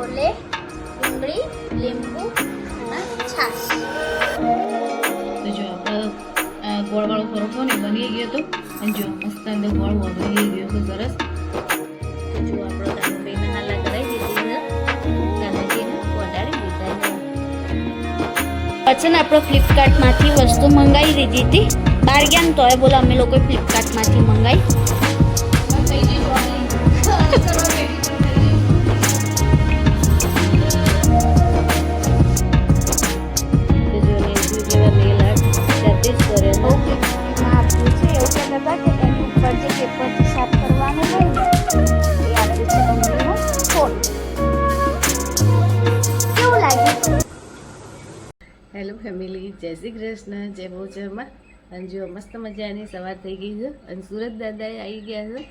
છોલે, ડુંગળી, લીંબુ અને છાશ. તો જો આપણો ગોળવાળો પરોઠો ને બની ગયો હતો અને જો મસ્ત અંદર ગોળ વગળી ગયો હતો સરસ. તો જો આપણો કાનુભાઈને હાલા કરાવી દીધી છે, કાનુજીને વટાડી દીધા છે. પછી આપણે ફ્લિપકાર્ટમાંથી વસ્તુ મંગાવી દીધી હતી. બહાર ગયા ને તોય બોલો અમે લોકોએ ફ્લિપકાર્ટમાંથી મંગાવી. હેલો ફેમિલી, જય શ્રી કૃષ્ણ, જય બહુચરમાં. અને જો મસ્ત મજાની સવાર થઈ ગઈ છે અને સુરત દાદાએ આવી ગયા છે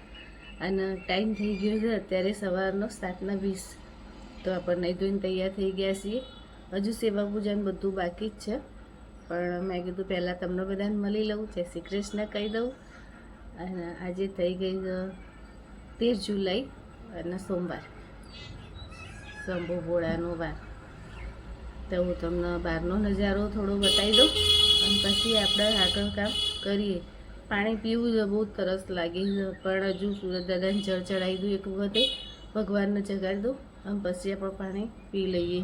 અને ટાઈમ થઈ ગયો છે અત્યારે સવારનો 7:20. તો આપણે નહીં ધોઈને તૈયાર થઈ ગયા છીએ. હજુ સેવા પૂજન બધું બાકી જ છે, પણ મેં કીધું પહેલાં તમને બધાને મળી લઉં, જય શ્રી કૃષ્ણ કહી દઉં. અને આજે થઈ ગઈ છે 13 જુલાઈ અને સોમવાર, શંભુ ભોળાનો વાર. તો હું તમને બહારનો નજારો થોડો બતાવી દઉં અને પછી આપણે આગળ કામ કરીએ. પાણી પીવું છે, બહુ તરસ લાગી છે, પણ હજુ સુરત દાદાને જળ ચડાવી દઉં એક વખતે, ભગવાનને જગાડી દઉં અને પછી આપણે પાણી પી લઈએ.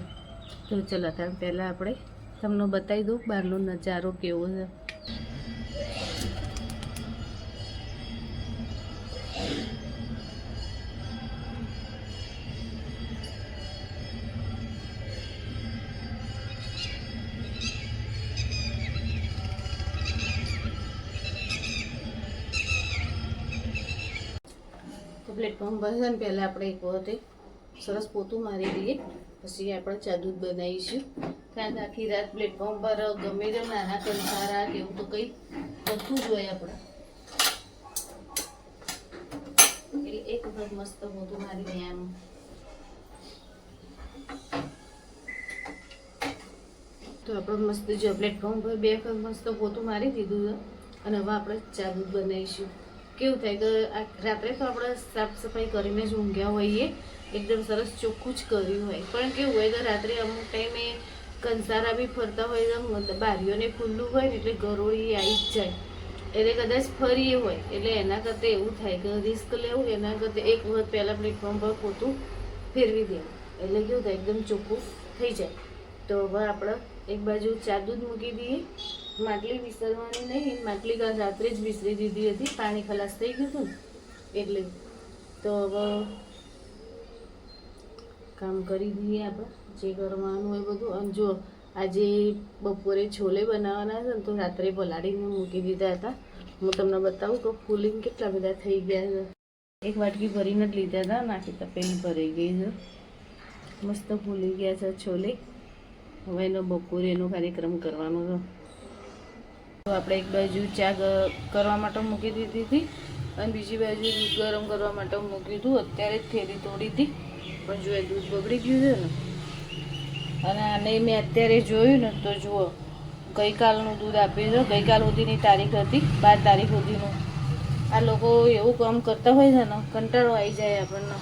તો ચલો ત્યાં પહેલાં આપણે તમને બતાવી દઉં બહારનો નજારો કેવો છે. પ્લેટફોર્મ પર છે ને પહેલાં આપણે એક વખતે સરસ પોતું મારી દઈએ, પછી આપણે ચા દૂધ બનાવીશું. કારણ કે આખી રાત પ્લેટફોર્મ પર ગમે તે નાના કંસારા કે એવું તો કંઈ બધું જ હોય આપણે. એટલે એક વખત મસ્ત પોતું મારી દઈએ આમ. તો આપણે મસ્ત જો પ્લેટફોર્મ પર 2 વખત મસ્ત પોતું મારી દીધું છે અને હવે આપણે ચા દૂધ બનાવીશું. કેવું થાય કે રાત્રે તો આપણે સાફ સફાઈ કરીને જ ઊંઘ્યા હોઈએ, એકદમ સરસ ચોખ્ખું જ કર્યું હોય, પણ કેવું હોય કે રાત્રે અમુક ટાઈમે કંસારા બી ફરતા હોય તો બારીઓને ખુલ્લું હોય ને એટલે ગરોળી આવી જ જાય, એટલે કદાચ ફરીએ હોય. એટલે એના કરતાં એવું થાય કે રિસ્ક લેવું એના કરતાં એક વખત પહેલાં પ્લેટફોર્મ પર પોતું ફેરવી દેવું, એટલે કેવું થાય એકદમ ચોખ્ખું થઈ જાય. તો હવે આપણે એક બાજુ ચા દૂધ મૂકી દઈએ. માટલી વિસરવાની નહીં, માટલી કાલ રાત્રે જ વિસરી દીધી હતી, પાણી ખલાસ થઈ ગયું હતું એટલે. તો હવે કામ કરી દઈએ આપણે જે કરવાનું હોય બધું. અને જો આજે બપોરે છોલે બનાવવાના છે ને તો રાત્રે પલાળીને મૂકી દીધા હતા. હું તમને બતાવું કે ફૂલિંગ કેટલા બધા થઈ ગયા છે. એક વાટકી ભરીને જ લીધા હતા, નાખી તપેલી ભરાઈ ગઈ છે, મસ્ત ફૂલી ગયા છે છોલે. હવે એનો બપોરે એનો કાર્યક્રમ કરવાનો છે. તો આપણે એક બાજુ ચા કરવા માટે મૂકી દીધી હતી અને બીજી બાજુ દૂધ ગરમ કરવા માટે મૂકી દીધું. અત્યારે જ થેલી તોડી હતી, પણ જો એ દૂધ બગડી ગયું છે ને. અને આને મેં અત્યારે જોયું ને તો જુઓ ગઈકાલનું દૂધ આપ્યું છે, ગઈકાલ સુધીની તારીખ હતી, 12 તારીખ સુધીનું. આ લોકો એવું કામ કરતા હોય છે ને, કંટાળો આવી જાય આપણને.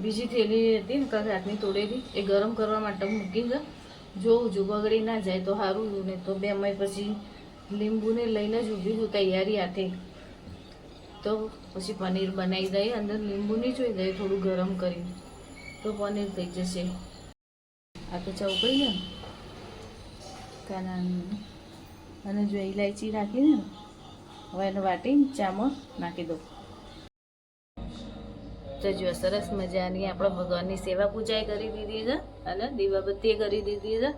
બીજી થેલી હતી ને કાલ રાતની તોડેલી, એ ગરમ કરવા માટે મૂકી છે. જોઉં જો બગડી ના જાય તો સારું ને, તો 2 મહિને પછી લીંબુને લઈને જ ઊભી છું તૈયારી હાથે. તો પછી પનીર બનાવી દઈએ, અંદર લીંબુ નહીં જોઈ દઈએ થોડું ગરમ કરી, તો પનીર થઈ જશે. આ તો ચા ઉકળી જાય ને કાના, અને જો ઇલાયચી નાખી દે ને, હવે એને વાટીને ચામાં નાખી દઉં. તો જો સરસ મજાની આપણે ભગવાનની સેવા પૂજા કરી દીધી છે અને દીવાબત્તી કરી દીધી છે.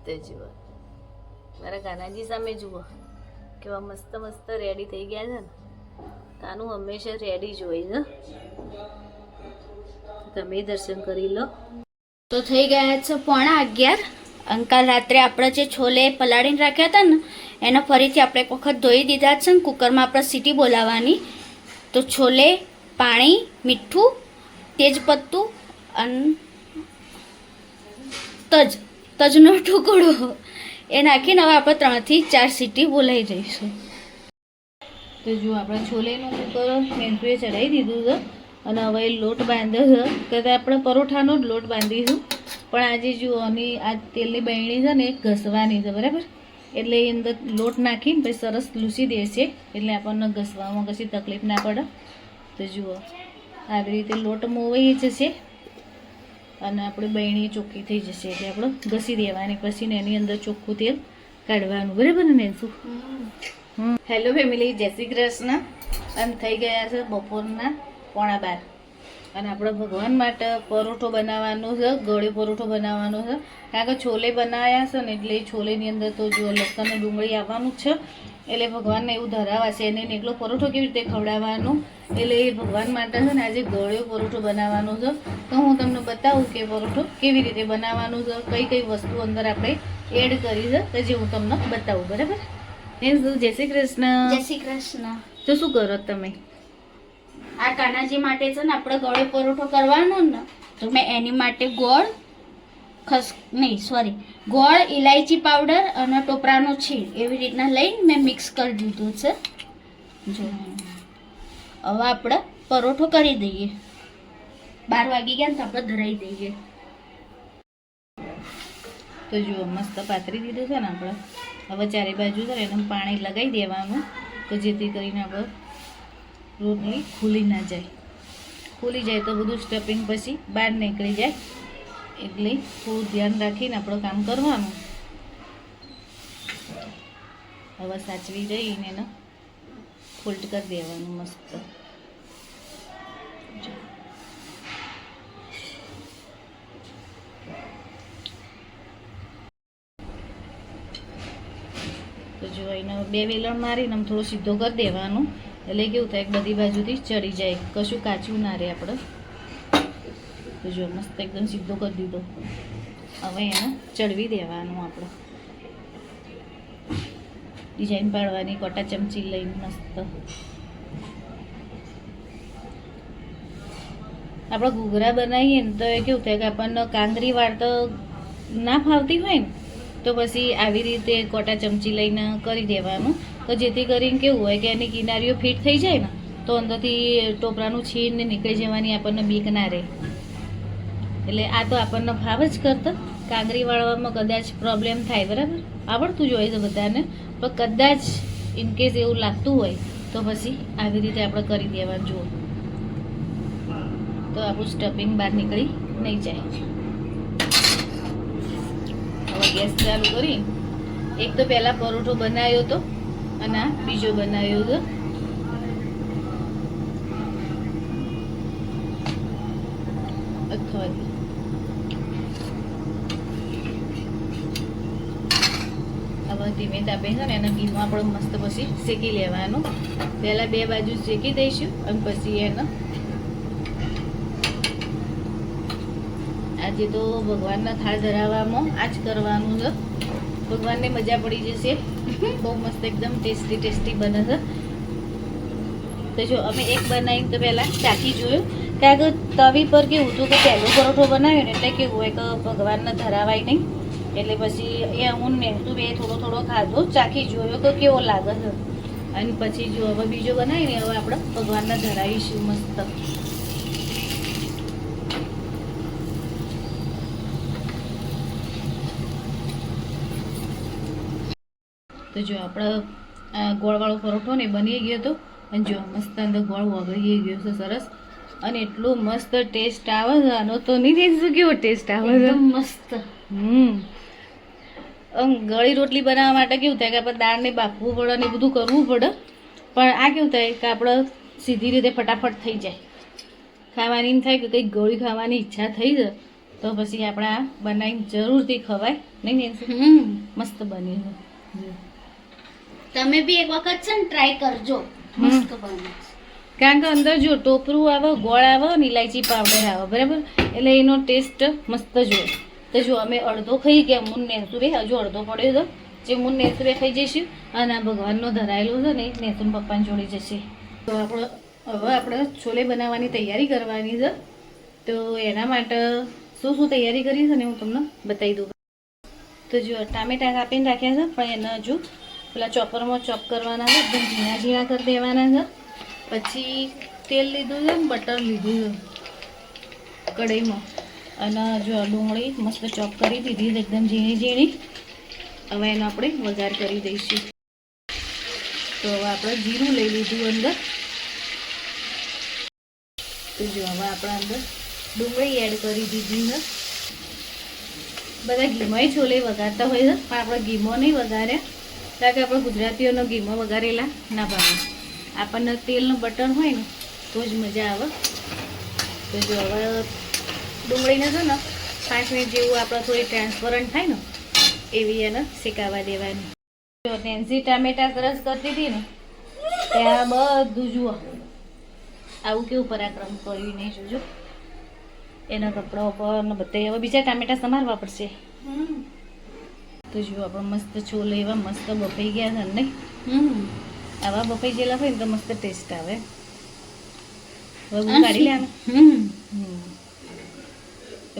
તો જુઓ મારા કાનાજી સામે જુઓ કેવા મસ્ત મસ્ત રેડી થઈ ગયા છે ને. કાનું હંમેશા રેડી જ હોય છે. તમે દર્શન કરી લો. તો થઈ ગયા છે 11:15. અંકાલ રાત્રે આપણે જે છોલે પલાળીને રાખ્યા હતા ને એને ફરીથી આપણે એક વખત ધોઈ દીધા છે ને કુકરમાં આપણે સીટી બોલાવવાની. તો છોલે, પાણી, મીઠું, તેજપત્તું અને તજનો ટુકડો એ નાખીને હવે આપણે 3 થી 4 સીટી બોલાવી દઈશું. તો જો આપણે છોલેનું કુકર મેંદુએ ચડાવી દીધું છે અને હવે લોટ બાંધ્યો છે કે આપણે પરોઠાનો જ લોટ બાંધીશું. પણ આજે જુઓ આની આ તેલની બહેણી છે ને એ ઘસવાની છે, બરાબર? એટલે એ અંદર લોટ નાખીને પછી સરસ લૂસી દેશે, એટલે આપણને ઘસવામાં કશી તકલીફ ના પડે. તો જુઓ આવી રીતે લોટ મોવાઈ જશે અને આપણી બહેણી ચોખ્ખી થઈ જશે, એટલે આપણે ઘસી દેવાની. પછી ને એની અંદર ચોખ્ખું તેલ કાઢવાનું, બરાબર ને શું? હેલો ફેમિલી, જય શ્રી કૃષ્ણ. અને થઈ ગયા છે બપોરના 11:15 અને આપણે ભગવાન માટે પરોઠો બનાવવાનો છે, ગળ્યો પરોઠો બનાવવાનો છે. કારણ કે છોલે બનાવ્યા છે ને એટલે છોલેની અંદર તો જો લસણ અને ડુંગળી આવવાનું જ છે, એટલે ભગવાનને એવું ધરાવાશે. એને એકલો પરોઠો કેવી રીતે ખવડાવવાનો, એટલે એ ભગવાન માટે છે ને આજે ગળ્યો પરોઠો બનાવવાનો છે. તો હું તમને બતાવું કે પરોઠો કેવી રીતે બનાવવાનો છે, કઈ કઈ વસ્તુ અંદર આપણે એડ કરી છે, તો જે હું તમને બતાવું, બરાબર? જય શ્રી કૃષ્ણ. જય શ્રી કૃષ્ણ. તો શું કરો તમે? આ કાનાજી માટે છે ને આપણે ગળ્યો પરોઠો કરવાનો ને, તો મેં એની માટે ગોળ ગોળ, ઇલાયચી પાવડર અને ટોપરાનો છીણ એવી રીતના લઈને મેં મિક્સ કરી દીધું છે. જો હવે આપણે પરોઠો કરી દઈએ. 12 વાગી ગયા ને તો આપણે ધરાઈ દઈએ. તો જુઓ મસ્ત પાથરી દીધું છે ને આપણે. હવે ચારે બાજુ છે ને એને પાણી લગાવી દેવાનું, તો જેથી કરીને આપણે રોટલી ખુલી ના જાય. ખુલી જાય તો બધું સ્ટફિંગ પછી બહાર નીકળી જાય, એટલે થોડું ધ્યાન રાખીને આપણું કામ કરવાનું. હવે સાચવી રહીને એને ફોલ્ડ કરી દેવાનું મસ્ત. તો જો એને 2 વેલણ મારીને આમ થોડો સીધો કરી દેવાનું, એટલે કેવું થાય કે બધી બાજુથી ચડી જાય, કશું કાચું ના રહે આપણે. તો જો મસ્ત એકદમ સીધો કરી દીધો. હવે એને ચડવી દેવાનું આપણે. ડિઝાઇન પાડવાની કોટા ચમચી લઈને મસ્ત. આપણે ઘૂઘરા બનાવીએ ને તો એ કેવું થાય કે આપણને કાંગરી વાળતો ના ફાવતી હોય ને, તો પછી આવી રીતે કોટા ચમચી લઈને કરી દેવાનું. તો જેથી કરીને કેવું હોય કે એની કિનારીઓ ફિટ થઈ જાય ને, તો અંદરથી ટોપરાનું છીણ ને નીકળી જવાની આપણને બીક ના રહે. એટલે આ તો આપણને ભાવ જ કરતા, કાંગરી વાળવામાં કદાચ પ્રોબ્લેમ થાય, બરાબર? આવડતું જ હોય છે બધાને, પણ કદાચ ઇનકેસ એવું લાગતું હોય તો પછી આવી રીતે આપણે કરી દેવાનું. જુઓ તો આપણું સ્ટફિંગ બહાર નીકળી નહીં જાય. હવે ગેસ ચાલુ કરી એક તો પહેલાં પરોઠો બનાવ્યો હતો અને આ બીજો બનાવ્યો હતો. અથવાથી હવે ધીમે તાપે છે ને એના ઘીમાં આપણે મસ્ત પછી શેકી લેવાનું. પહેલાં 2 બાજુ શેકી દઈશું અને પછી એને આજે તો ભગવાનના થાળ ધરાવવામાં આ જ કરવાનું છે. ભગવાનને મજા પડી જશે. બહુ મસ્ત એકદમ ટેસ્ટી બને છે. તો જો અમે એક બનાવીને તો પહેલાં ચાખી જોયું, કારણ કે તવી પર કેવું હતું કે પહેલો પરોઠો બનાવ્યો ને એટલે કેવું હોય કે ભગવાનને ધરાવાય નહીં, એટલે પછી એ હું ને તું બે થોડો ખાધો, ચાખી જોયો કે કેવો લાગે છે. અને પછી જો હવે બીજો બનાવીને હવે આપણે ભગવાનને ધરાવીશું મસ્ત. તો જો આપણે ગોળવાળો પરોઠો ને બની ગયો હતો, અને જો મસ્ત અંદર ગોળ વગળી ગયો છે સરસ, અને એટલો મસ્ત ટેસ્ટ આવે છે આનો તો નહીં દેખશું કેવો ટેસ્ટ આવે છે મસ્ત. ગળી રોટલી બનાવવા માટે કેવું થાય કે આપણે દાળને બાફવું પડે ને બધું કરવું પડે, પણ આ કેવું થાય કે આપણે સીધી રીતે ફટાફટ થઈ જાય. ખાવાની એમ થાય કે કંઈક ગળી ખાવાની ઈચ્છા થઈ જાય તો પછી આપણે આ બનાવીને જરૂરથી ખવાય. નહીં મસ્ત બની છે. તમે બી એક વખત છે ને ટ્રાય કરજો, મસ્ત બને. કારણ કે અંદર જો ટોપરું આવે, ગોળ આવે ને ઇલાયચી પાવડર આવે, બરાબર? એટલે એનો ટેસ્ટ મસ્ત જ હોય. તો જો અમે અડધો ખાઈ ગયા, મુન નેસુરે હજુ અડધો પડ્યો હતો, જે મુન નેસુરે ખાઈ જઈશું. અને આ ભગવાનનો ધરાયેલો છે ને નેસુન પપ્પાને જોડી જશે. તો આપણે છોલે બનાવવાની તૈયારી કરવાની છે. તો એના માટે શું તૈયારી કરી છે ને હું તમને બતાવી દઉં. તો જો ટામેટા કાપીને રાખ્યા છે, પણ એને હજુ પેલા ચોપરમાં ચોપ કરવાના છે, એકદમ ઝીણા કરી દેવાના છે. પછી તેલ લીધું છે ને બટર લીધું છે કઢાઈમાં, અને જો ડુંગળી મસ્ત ચોપ કરી દીધી છે એકદમ ઝીણી ઝીણી. હવે એનો આપણે વઘાર કરી દઈશું. તો હવે આપણે જીરું લઈ લીધું અંદર. તો જો હવે આપણે અંદર ડુંગળી એડ કરી દીધી છે. બધા ઘીમાં છોલે વઘારતા હોય છે, પણ આપણે ઘીમાં નહીં વઘાર્યા, કારણ કે આપણે ગુજરાતીઓનો ઘીમાં વઘારેલા ના ભાવે. આપણને તેલનું બટર હોય ને તો જ મજા આવે. તો જો હવે ડુંગળીને છે ને 5 મિનિટ જેવું આપણે થોડી ટ્રાન્સપરન્ટ થાય ને એવી એને શેકાવા દેવાની. જો નેન્સી ટામેટા ક્રશ કરતી હતી ને ત્યાં બધું જુઓ આવું કેવું પરાક્રમ કર્યું નહીં. જોજો એના કપડા ઉપર ને બધે. હવે બીજા ટામેટા સમારવા પડશે. તો જો આપણે મસ્ત છોલે એવા મસ્ત બફાઈ ગયા છે ને. આવા બફાઈ ગયેલા હોય ને તો મસ્ત ટેસ્ટ આવે. હવે હું કાઢી લેવાનું.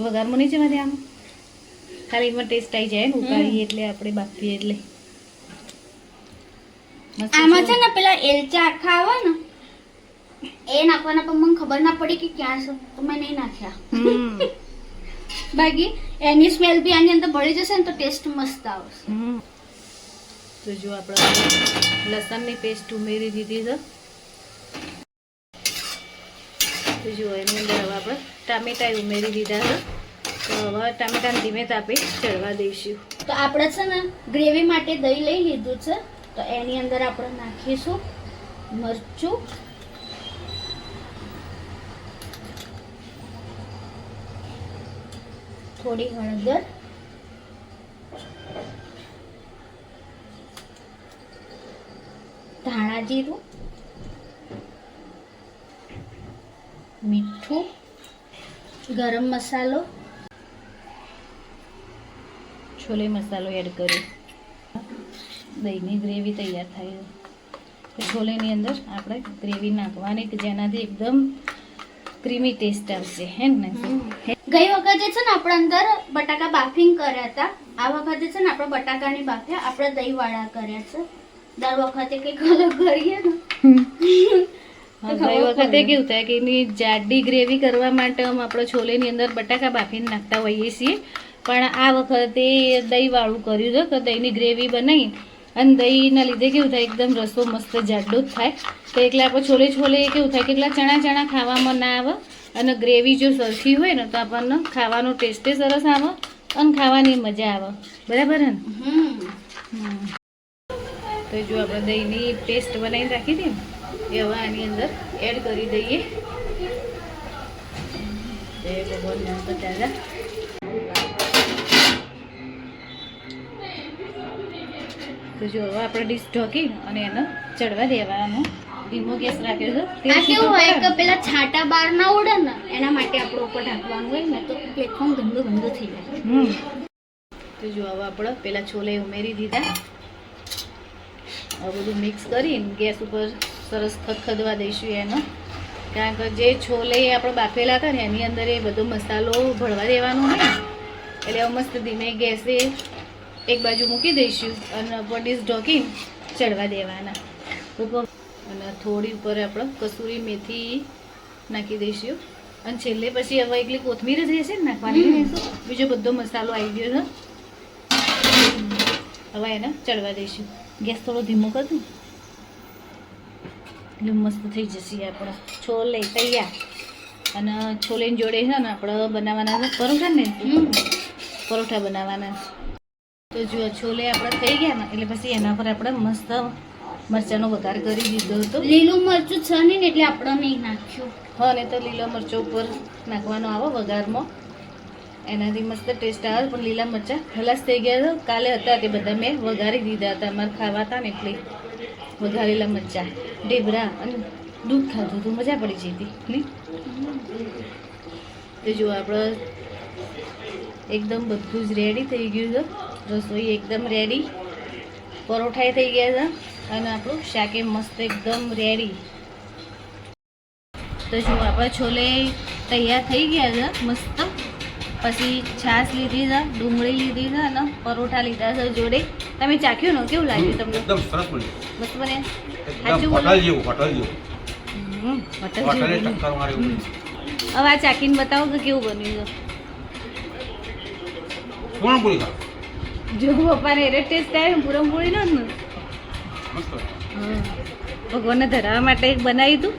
વઘારમાં નહીં જવા દેવાનું, ખાલી એમાં ટેસ્ટ આવી જાય ને ઉકાળીએ એટલે આપણે બાફીએ એટલે. આમાં છે ને પેલા એલચા આખા આવે ને એ નાખવાના, પણ મને ખબર ના પડી કે ક્યાં છે તો મેં નહીં નાખ્યા. બાકી એની સ્મેલ બી આની અંદર ભળી જશે ને તો ટેસ્ટ મસ્ત આવશે. તો જો આપણે લસણની પેસ્ટ ઉમેરી દીધી છે. તો જો એની અંદર હવે આપણે ટામેટા ઉમેરી દીધા છે. તો હવે ટામેટાને ધીમે તાપે ચડવા દઈશું. તો આપણે છે ને ગ્રેવી માટે દહીં લઈ લીધું છે, તો એની અંદર આપણે નાખીશું મરચું, થોડી હળદર, ધાણા જીરું, મીઠું, ગરમ મસાલો, છોલે મસાલો એડ કર્યો. દહીંની ગ્રેવી તૈયાર થાય છે. છોલેની અંદર આપણે ગ્રેવી નાખવાની કે જેનાથી એકદમ ક્રીમી ટેસ્ટ આવશે. હે ને ગઈ વખતે છે ને આપણે અંદર બટાકા બાફિંગ કર્યા હતા, આ વખતે છે ને આપણે બટાકાની બાફ્યા આપણે દહીં વાળા કર્યા છે. દર વખતે કંઈક અલગ કરીએ ને. ગઈ વખતે કેવું થાય કે એની જાડી ગ્રેવી કરવા માટે આપણે છોલેની અંદર બટાકા બાફીને નાખતા હોઈએ છીએ, પણ આ વખતે દહીં વાળું કર્યું છે. તો દહીંની ગ્રેવી બનાવી અને દહીંના લીધે કેવું થાય એકદમ રસો મસ્ત જાડો જ થાય. તો એટલે આપણે છોલે કેવું થાય કે એટલા ચણા ખાવામાં ના આવે, અને ગ્રેવી જો સરખી હોય ને તો આપણને ખાવાનો ટેસ્ટે સરસ આવે અને ખાવાની મજા આવે. બરાબર ને? તો જો આપણે દહીંની પેસ્ટ બનાવીને રાખી હતી ને એ હવે આની અંદર એડ કરી દઈએ. ભગવાન મસ્ત તાજા. તો જો હવે આપણે ડીશ ઢોકી અને એને ચડવા દેવાનો. ધીમો ગેસ રાખ્યો છે. આ કેવું હોય કે પેલા છાંટા બહાર ના ઉડે ને એના માટે આપણે ઉપર ઢાંકવાનું હોય ને તો પ્લેટફોર્મ ગંદુ થઈ જાય. તો જો હવે આપણે પેલા છોલે ઉમેરી દીધા. હવે બધું મિક્સ કરીને ગેસ ઉપર સરસ ખદખદવા દઈશું એનો, કારણ કે જે છોલે આપણે બાફેલા હતા ને એની અંદર એ બધો મસાલો ભળવા દેવાનો હોય ને એટલે હવે મસ્ત ધીમે ગેસે એક બાજુ મૂકી દઈશું અને ઉપર ડીશ ઢોકીને ચડવા દેવાના. અને થોડી ઉપર આપણે કસૂરી મેથી નાખી દઈશું અને છેલ્લે પછી હવે એકલી કોથમીર જ રહેશે ને નાખવાની. બીજો બધો મસાલો આવી ગયો છે. હવે એને ચડવા દઈશું. ગેસ થોડો ધીમો કરતું એટલે મસ્ત થઈ જશે આપણા છોલે તૈયાર. અને છોલેની જોડે છે ને આપણે બનાવવાના છે પરોઠા ને, પરોઠા બનાવવાના. તો જો છોલે આપણે થઈ ગયા ને એટલે પછી એના પર આપણે મસ્ત મરચાંનો વઘાર કરી દીધો હતો. લીલું મરચું છે નહીં એટલે આપણે નહીં નાખ્યું. હા, ને તો લીલા મરચો ઉપર નાખવાનો આવે વઘારમાં, એનાથી મસ્ત ટેસ્ટ આવે. પણ લીલા મરચાં ખલાસ થઈ ગયા હતા, કાલે હતા તે બધા મેં વઘારી દીધા હતા. અમારે ખાવા હતા ને એટલે વઘારેલા મરચાં ઢેબરા અને દૂધ ખાધું હતું, મજા પડી જઈ હતી નહીં. તો જો આપણે એકદમ બધું જ રેડી થઈ ગયું છે. રસોઈ એકદમ રેડી, પરોઠાએ થઈ ગયા છે અને આપણું શાકે મસ્ત એકદમ રેડી. તો જો આપણા છોલે તૈયાર થઈ ગયા છે મસ્ત. પછી છાશ લીધી છે, ડુંગળી લીધી છે અને પરોઠા લીધા છે જોડે. તમે ચાખ્યું ને કેવું લાગ્યું તમને? એકદમ સરસ બન્યું. મસ્ત બન્યા? એકદમ સાચું બોલો? હોટલ જેવું, હોટલ જેવું. હોટલ હોટલે જેવું. ટક્કર મારી એવું. હવે આ ચાખીને બતાવો કે કેવું બન્યું પૂરણપૂરી ખાવ. છે જો પપ્પાને એરે ટેસ્ટ આવે ને પૂરણપૂરી નો જ ને મસ્ત. ભગવાનને ધરાવવા માટે એક બનાવ્યું હતું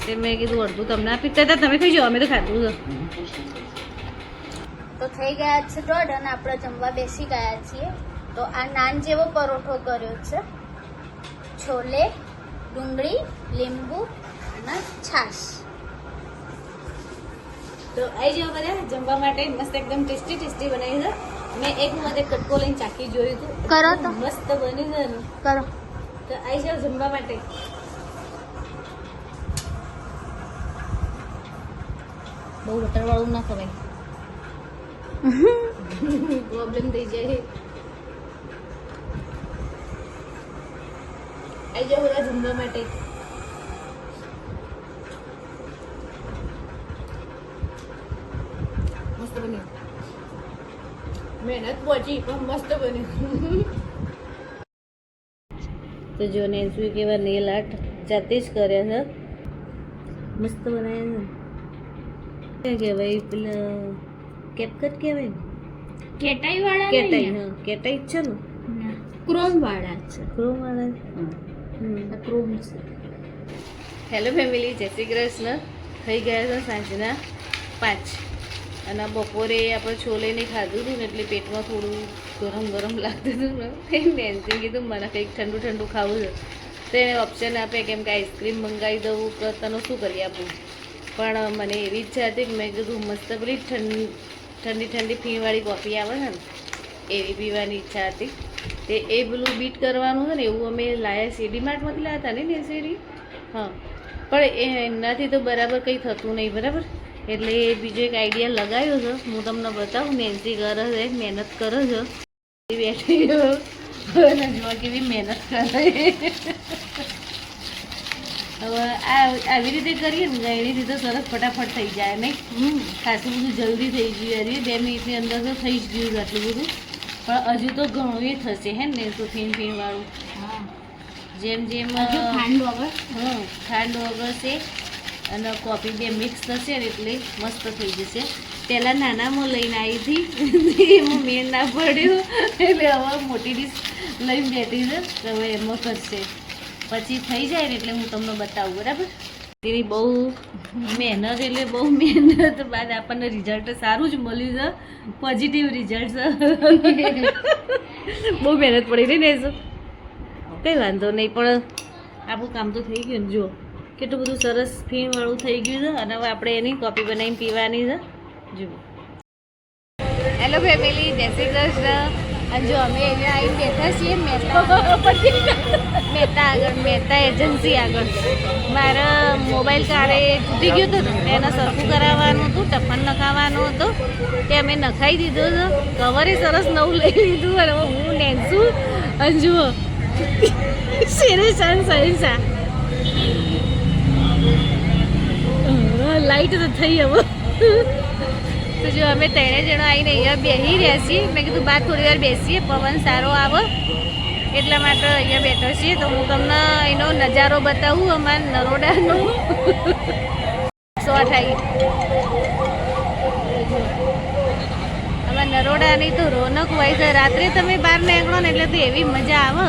તે મેં કીધું અડધું તમને આપી દીધા તમે ખાઈ જાઓ અમે તો ખાધું છે તો થઈ ગયા છે દોઢ અને આપણે જમવા બેસી ગયા છીએ. તો આ નાન જેવો પરોઠો કર્યો છે, છોલે, ડુંગળી, લીંબુ અને છાશ. તો આવી જાઓ બધા જમવા માટે મસ્ત એકદમ ટેસ્ટી ટેસ્ટી બનાવી છે મેં એક વખત એક કટકો લઈને ચાખી જોયું હતું કરો તો. મસ્ત બની છે ને કરો. તો આવી જાઓ જમવા માટે બહુ બટર વાળું ના ખવાય પ્રોબ્લેમ થઈ જાય આવી જાઓ બધા જમવા માટે મસ્ત બન્યું મહેનત પહોંચી પણ મસ્ત બન્યું તો જો નેન્સી કેવા નેલ આર્ટ જાતે જ કર્યા છે મસ્ત બનાવ્યા છે શું કહેવાય પેલા કેપકટ કહેવાય ને કેટાઈ વાળા કેટાઈ હા કેટાઈ જ છે ને ક્રોમ વાળા છે. ક્રોમ વાળા ક્રોમ છે. હેલો ફેમિલી જય શ્રી કૃષ્ણ થઈ ગયા છે સાંજના 5 અને બપોરે આપણે છોલે નહીં ખાધું હતું ને એટલે પેટમાં થોડું ગરમ ગરમ લાગતું હતું ને નેન્સી કીધું મને કંઈક ઠંડુ ઠંડુ ખાવું છે તો એને ઓપ્શન આપે કેમ કે આઈસ્ક્રીમ મંગાવી દઉં કે તને શું કરી આપું પણ મને એવી ઈચ્છા હતી કે મેં કીધું મસ્ત પેલી ઠંડી ઠંડી ફીણવાળી કોફી આવે છે ને એવી પીવાની ઈચ્છા હતી તે એ પેલું બીટ કરવાનું છે ને એવું અમે લાયા છે ડીમાર્ટમાંથી લાવ્યા હતા ને શેરી હા પણ એનાથી તો બરાબર કંઈ થતું નહીં બરાબર એટલે બીજો એક આઈડિયા લગાવ્યો છે હું તમને બતાવું નેન્સી કરે છે મહેનત કરે છે બેઠી અને જો કેવી મહેનત કરે હવે આવી રીતે કરીએ ને એવી રીતે સરસ ફટાફટ થઈ જાય નહીં ખાસું બધું જલ્દી થઈ ગયું યાર 2 મિનિટની અંદર તો થઈ જ ગયું આટલું બધું પણ હજુ તો ઘણું એ થશે હે ને તો ફીણ વાળું જેમ જેમ ખાંડ વગર ખાંડ વગર છે અને કોફી બે મિક્સ થશે ને એટલે મસ્ત થઈ જશે પહેલાં નાનામાં લઈને આવી હતી એમાં મેળ ના પડ્યું એટલે હવે મોટી ડીશ લઈને બેઠી છે તો હવે એમાં કરશે પછી થઈ જાય ને એટલે હું તમને બતાવું બરાબર તેની બહુ મહેનત એટલે બહુ મહેનત બાદ આપણને રિઝલ્ટ સારું જ મળ્યું છે પોઝિટિવ રિઝલ્ટ છે બહુ મહેનત પડી રહી ને શું કંઈ વાંધો નહીં પણ આપણું કામ તો થઈ ગયું ને જો કેટલું બધું સરસ ફીણવાળું થઈ ગયું છે અને હવે આપણે એની કોફી બનાવીને પીવાની છે જુઓ હેલો ફેમિલી જય શ્રી કૃષ્ણ અને જો અમે અહીંયા આવીને બેઠા છીએ મહેતા આગળ મહેતા એજન્સી આગળ મારા મોબાઈલ કારે તૂટી ગયું હતું ને એને સરખું કરાવવાનું હતું ટફન નખાવવાનું હતું તે અમે નખાઈ દીધું છે કવરે સરસ નવું લઈ લીધું અને હું નેન્સું અને જુઓ શેરેશાન સહીસા લાઈટ તો થઈ હવે તો જો અમે 3 જણા આવીને અહીંયા બેસી રહ્યા છીએ મેં કીધું બહાર થોડી વાર બેસીએ પવન સારો આવે એટલા માટે અહીંયા બેઠા છીએ તો હું તમને એનો નજારો બતાવું અમારા નરોડાનો શોર્ટ આવી અમારા નરોડાની તો રોનક હોય છે રાત્રે તમે બહાર નીકળો ને એટલે તો એવી મજા આવે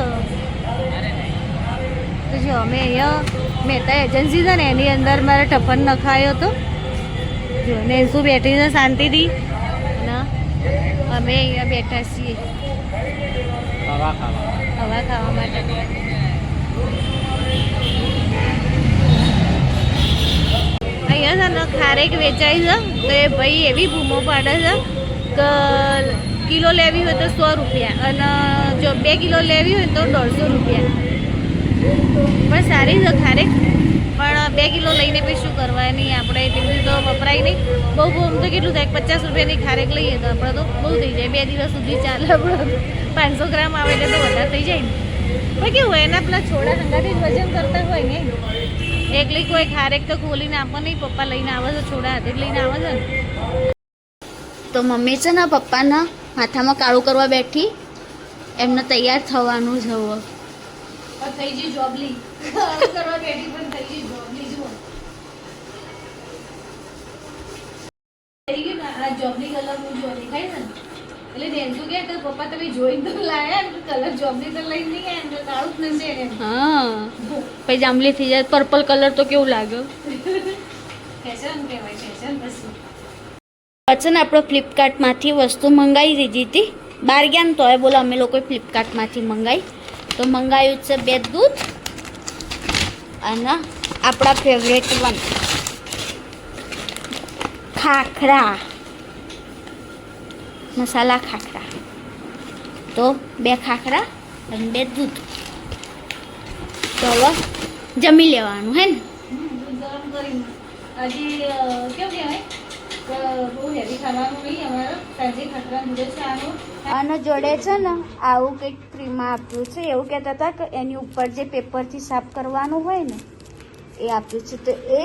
તો જો અમે અહીંયા મહેતા એજન્સી છે ને એની અંદર મારે ટફન નખાયો હતો જો નેન્સુ બેઠી છે શાંતિથી અને અમે અહીંયા બેઠા છીએ હવા ખાવા માટે અહીંયા છે ને ખારેક વેચાય છે તો એ ભાઈ એવી બૂમો પાડે છે કે કિલો લેવી હોય તો 100 રૂપિયા અને જો 2 કિલો લેવી હોય તો 150 રૂપિયા પણ સારી છે ખારેક પણ 2 કિલો લઈને પછી શું કરવાની આપણે એટલી તો વપરાય નહીં બહુ આમ તો કેટલું થાય 50 રૂપિયાની ખારેક લઈએ તો આપણે તો બહુ થઈ જાય 2 દિવસ સુધી ચાલે આપણે 500 ગ્રામ આવે એટલે તો વધારે થઈ જાય ને પણ કેવું હોય એના પેલા છોડા સંગાથી જ વજન કરતા હોય ને એકલી કોઈ ખારેક તો ખોલીને આપો નહીં પપ્પા લઈને આવે છે છોડા હાથે જ લઈને આવે છે ને તો મમ્મી છે ને પપ્પાના માથામાં કાળું કરવા બેઠી એમને તૈયાર થવાનું છે હવે થઈ ગઈ જોબલી કરવા બેઠી પણ થઈ ગઈ જોબલી જુઓ આ જોબલી કલરનું જો દેખાય છે ને એટલે ડેન્સુ કે તો પપ્પા તમે જોઈને તો લાયા ને કલર જોબલી તો લઈને નહીં આવ્યા ને કાળું જ નથી એને હા પછી જાંબલી થઈ જાય પર્પલ કલર તો કેવું લાગે ફેશન કહેવાય ફેશન પછી પછી ને આપણે ફ્લિપકાર્ટમાંથી વસ્તુ મંગાવી દીધી હતી બહાર ગયા ને તોય બોલો અમે લોકોએ ફ્લિપકાર્ટમાંથી મંગાવી તો મંગાવ્યું છે 2 દૂધ અને આપણા ફેવરેટ વન ખાખરા મસાલા ખાખરા તો 2 ખાખરા અને 2 દૂધ તો હવે જમી લેવાનું હે ને દૂધ ગરમ કરીને હજી કેવું કહેવાય કે બહુ હેવી ખાવાનું નહીં અમારે તાજી ખાખરા દૂધ છે આનું અને જોડે છે ને આવું કંઈક ક્રીમ આપ્યું છે એવું કહેતા હતા કે એની ઉપર જે પેપરથી સાફ કરવાનું હોય ને એ આપ્યું છે તો એ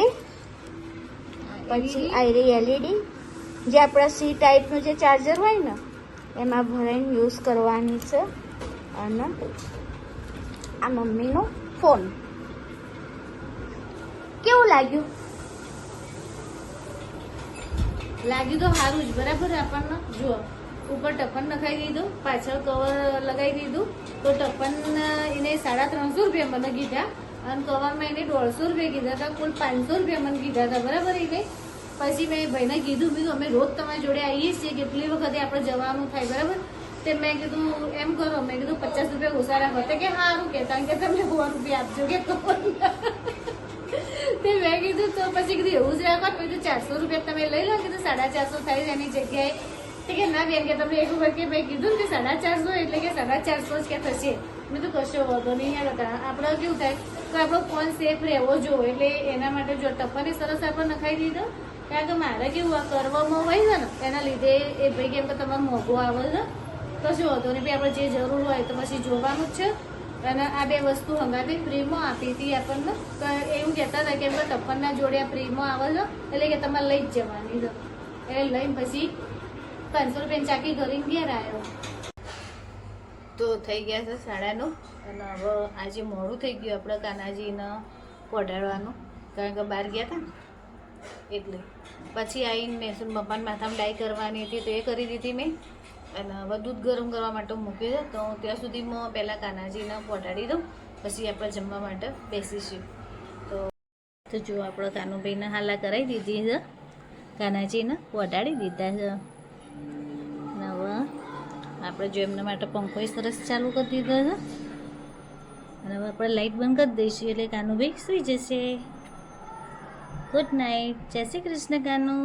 પછી આયરી એલઈડી જે આપણા સી ટાઈપનું જે ચાર્જર હોય ને એમાં ભરાઈને યુઝ કરવાની છે અને આ મમ્મીનો ફોન કેવું લાગ્યું લાગ્યું તો સારું જ બરાબર આપણને જુઓ ઉપર ટપન નખાઈ દીધું પાછળ કવર લગાવી દીધું તો ટપન એને 350 રૂપિયા મને કીધા અને કવરમાં એને 150 રૂપિયા કીધા હતા કુલ 500 રૂપિયા મને કીધા હતા બરાબર એને પછી મેં ભાઈને કીધું મેં અમે રોજ તમારી જોડે આવીએ છીએ કેટલી વખતે આપણે જવાનું થાય બરાબર તે મેં કીધું એમ કરો મેં કીધું 50 રૂપિયા ઓછા રાખો તે કે સારું કહેતા કે તમે 100 રૂપિયા આપજો કે તે મેં કીધું તો પછી કીધું એવું જ રાખો મેં કીધું 400 રૂપિયા તમે લઈ લો કીધું 450 થાય એની જગ્યાએ તે કે ના બેન કે તમે એક વખત કે મેં કીધું ને કે 450 એટલે કે 450 જ કે થશે મેં તો કશો વાંધો નહીં યાર હતા આપણે કેવું થાય તો આપણો ફોન સેફ રહેવો જોઈએ એટલે એના માટે જો ટપ્પને સરસ આપણે નખાઈ દીધો કારણ કે મારે કેવું આ કરવામાં હોય છે ને એના લીધે એ ભાઈ કેમ કે તમારે મોંઘો આવે છે કશું વાંધો નહીં આપણે જે જરૂર હોય તો પછી જોવાનું જ છે અને આ 2 વસ્તુ હંગાથી ફ્રીમાં આપી હતી આપણને તો એવું કહેતા હતા કેમ કે ટપ્પનના જોડે આ ફ્રીમાં આવે છે એટલે કે તમારે લઈ જ જવાની છે એટલે લઈને પછી 500 રૂપિયાની ચાકી કરીને ઘેર આવ્યો તો થઈ ગયા છે 9:30 અને હવે આજે મોડું થઈ ગયું આપણે કાનાજીને પહોંચાડવાનું કારણ કે બહાર ગયા હતા ને એટલે પછી આવીને મેં પપ્પાને માથામાં ડાઈ કરવાની હતી તો એ કરી દીધી મેં અને હવે દૂધ ગરમ કરવા માટે મૂક્યું છે તો ત્યાં સુધીમાં પહેલાં કાનાજીને પહોંચાડી દઉં પછી આપણે જમવા માટે બેસીશું તો જો આપણે કાનુભાઈને હાલા કરાવી દીધી છે કાનાજીને પહોંચાડી દીધા છે અને હવે આપણે જો એમના માટે પંખો સરસ ચાલુ કરી દીધો છે અને હવે આપણે લાઇટ બંધ કરી દઈશું એટલે કાનુભાઈ સૂઈ જશે ગુડ નાઇટ જય શ્રી કૃષ્ણ કાનુ